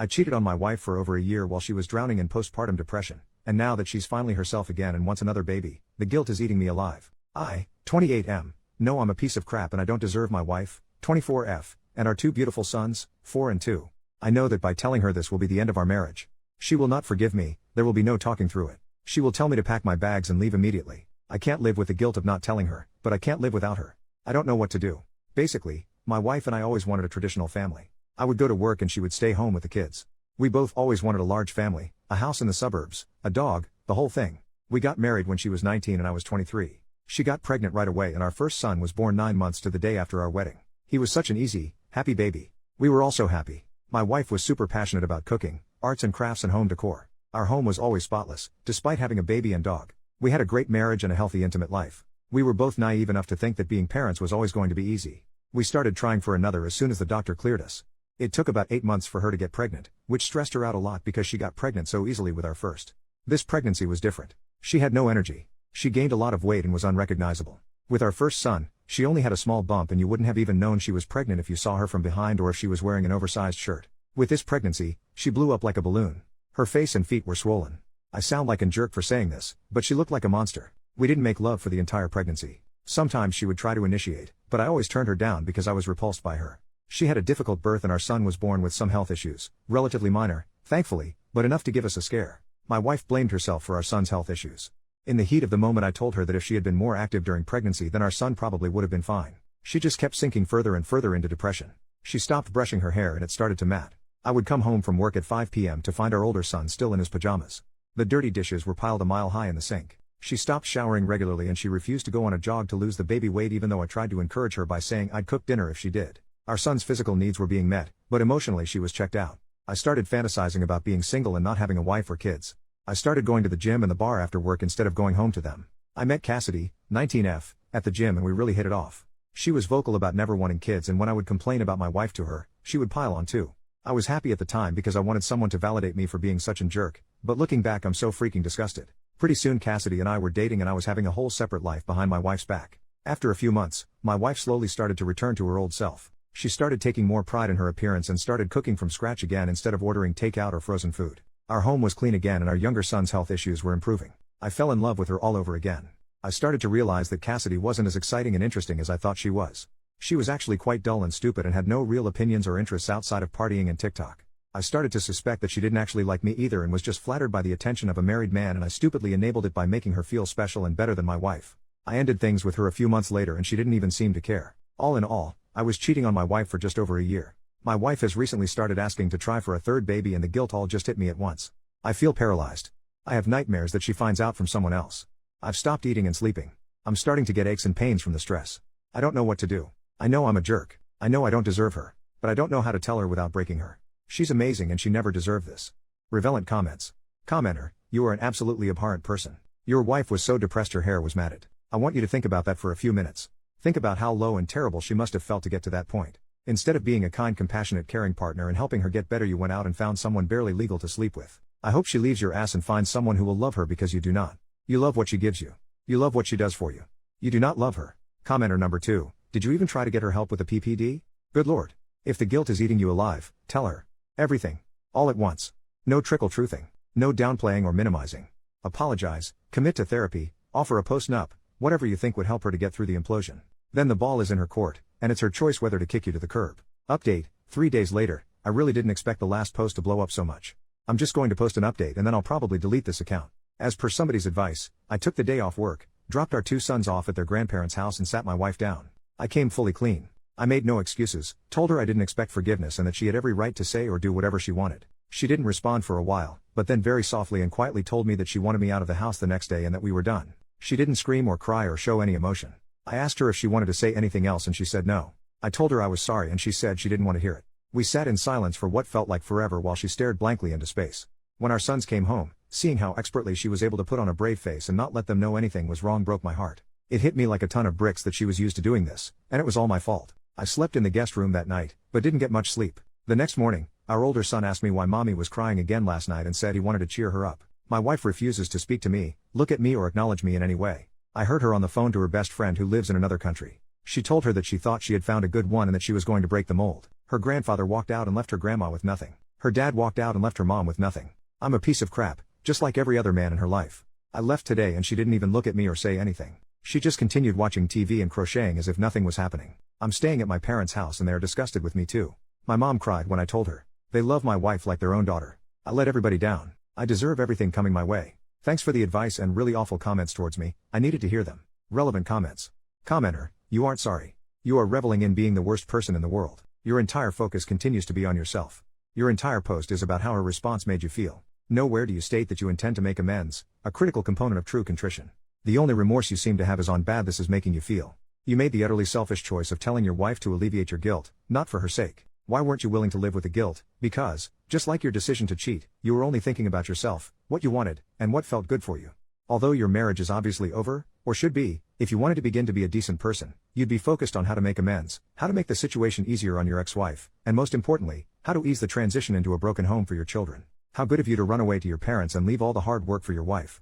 I cheated on my wife for over a year while she was drowning in postpartum depression, and now that she's finally herself again and wants another baby, the guilt is eating me alive. I, 28M, know I'm a piece of crap and I don't deserve my wife, 24F, and our two beautiful sons, 4 and 2. I know that by telling her this will be the end of our marriage. She will not forgive me, there will be no talking through it. She will tell me to pack my bags and leave immediately. I can't live with the guilt of not telling her, but I can't live without her. I don't know what to do. Basically, my wife and I always wanted a traditional family. I would go to work and she would stay home with the kids. We both always wanted a large family, a house in the suburbs, a dog, the whole thing. We got married when she was 19 and I was 23. She got pregnant right away and our first son was born 9 months to the day after our wedding. He was such an easy, happy baby. We were all so happy. My wife was super passionate about cooking, arts and crafts and home decor. Our home was always spotless, despite having a baby and dog. We had a great marriage and a healthy intimate life. We were both naive enough to think that being parents was always going to be easy. We started trying for another as soon as the doctor cleared us. It took about 8 months for her to get pregnant, which stressed her out a lot because she got pregnant so easily with our first. This pregnancy was different. She had no energy. She gained a lot of weight and was unrecognizable. With our first son, she only had a small bump and you wouldn't have even known she was pregnant if you saw her from behind or if she was wearing an oversized shirt. With this pregnancy, she blew up like a balloon. Her face and feet were swollen. I sound like a jerk for saying this, but she looked like a monster. We didn't make love for the entire pregnancy. Sometimes she would try to initiate, but I always turned her down because I was repulsed by her. She had a difficult birth and our son was born with some health issues, relatively minor, thankfully, but enough to give us a scare. My wife blamed herself for our son's health issues. In the heat of the moment I told her that if she had been more active during pregnancy then our son probably would have been fine. She just kept sinking further and further into depression. She stopped brushing her hair and it started to mat. I would come home from work at 5 p.m. to find our older son still in his pajamas. The dirty dishes were piled a mile high in the sink. She stopped showering regularly and she refused to go on a jog to lose the baby weight even though I tried to encourage her by saying I'd cook dinner if she did. Our son's physical needs were being met, but emotionally she was checked out. I started fantasizing about being single and not having a wife or kids. I started going to the gym and the bar after work instead of going home to them. I met Cassidy, 19F, at the gym and we really hit it off. She was vocal about never wanting kids and when I would complain about my wife to her, she would pile on too. I was happy at the time because I wanted someone to validate me for being such a jerk, but looking back I'm so freaking disgusted. Pretty soon Cassidy and I were dating and I was having a whole separate life behind my wife's back. After a few months, my wife slowly started to return to her old self. She started taking more pride in her appearance and started cooking from scratch again instead of ordering takeout or frozen food. Our home was clean again and our younger son's health issues were improving. I fell in love with her all over again. I started to realize that Cassidy wasn't as exciting and interesting as I thought she was. She was actually quite dull and stupid and had no real opinions or interests outside of partying and TikTok. I started to suspect that she didn't actually like me either and was just flattered by the attention of a married man and I stupidly enabled it by making her feel special and better than my wife. I ended things with her a few months later and she didn't even seem to care. All in all, I was cheating on my wife for just over a year. My wife has recently started asking to try for a third baby and the guilt all just hit me at once. I feel paralyzed. I have nightmares that she finds out from someone else. I've stopped eating and sleeping. I'm starting to get aches and pains from the stress. I don't know what to do. I know I'm a jerk. I know I don't deserve her. But I don't know how to tell her without breaking her. She's amazing and she never deserved this. Relevant comments. Commenter, you are an absolutely abhorrent person. Your wife was so depressed her hair was matted. I want you to think about that for a few minutes. Think about how low and terrible she must have felt to get to that point. Instead of being a kind, compassionate, caring partner and helping her get better, you went out and found someone barely legal to sleep with. I hope she leaves your ass and finds someone who will love her because you do not. You love what she gives you. You love what she does for you. You do not love her. Commenter number 2, did you even try to get her help with the PPD? Good lord. If the guilt is eating you alive, tell her. Everything. All at once. No trickle truthing. No downplaying or minimizing. Apologize, commit to therapy, offer a post-nup, whatever you think would help her to get through the implosion. Then the ball is in her court, and it's her choice whether to kick you to the curb. Update, 3 days later, I really didn't expect the last post to blow up so much. I'm just going to post an update and then I'll probably delete this account. As per somebody's advice, I took the day off work, dropped our 2 sons off at their grandparents' house and sat my wife down. I came fully clean. I made no excuses, told her I didn't expect forgiveness and that she had every right to say or do whatever she wanted. She didn't respond for a while, but then very softly and quietly told me that she wanted me out of the house the next day and that we were done. She didn't scream or cry or show any emotion. I asked her if she wanted to say anything else and she said no. I told her I was sorry and she said she didn't want to hear it. We sat in silence for what felt like forever while she stared blankly into space. When our sons came home, seeing how expertly she was able to put on a brave face and not let them know anything was wrong broke my heart. It hit me like a ton of bricks that she was used to doing this, and it was all my fault. I slept in the guest room that night, but didn't get much sleep. The next morning, our older son asked me why mommy was crying again last night and said he wanted to cheer her up. My wife refuses to speak to me, look at me or acknowledge me in any way. I heard her on the phone to her best friend who lives in another country. She told her that she thought she had found a good one and that she was going to break the mold. Her grandfather walked out and left her grandma with nothing. Her dad walked out and left her mom with nothing. I'm a piece of crap, just like every other man in her life. I left today and she didn't even look at me or say anything. She just continued watching TV and crocheting as if nothing was happening. I'm staying at my parents' house and they are disgusted with me too. My mom cried when I told her. They love my wife like their own daughter. I let everybody down. I deserve everything coming my way. Thanks for the advice and really awful comments towards me. I needed to hear them. Relevant comments. Commenter, you aren't sorry. You are reveling in being the worst person in the world. Your entire focus continues to be on yourself. Your entire post is about how her response made you feel. Nowhere do you state that you intend to make amends, a critical component of true contrition. The only remorse you seem to have is on bad this is making you feel. You made the utterly selfish choice of telling your wife to alleviate your guilt, not for her sake. Why weren't you willing to live with the guilt? Because, just like your decision to cheat, you were only thinking about yourself, what you wanted, and what felt good for you. Although your marriage is obviously over, or should be, if you wanted to begin to be a decent person, you'd be focused on how to make amends, how to make the situation easier on your ex-wife, and most importantly, how to ease the transition into a broken home for your children. How good of you to run away to your parents and leave all the hard work for your wife.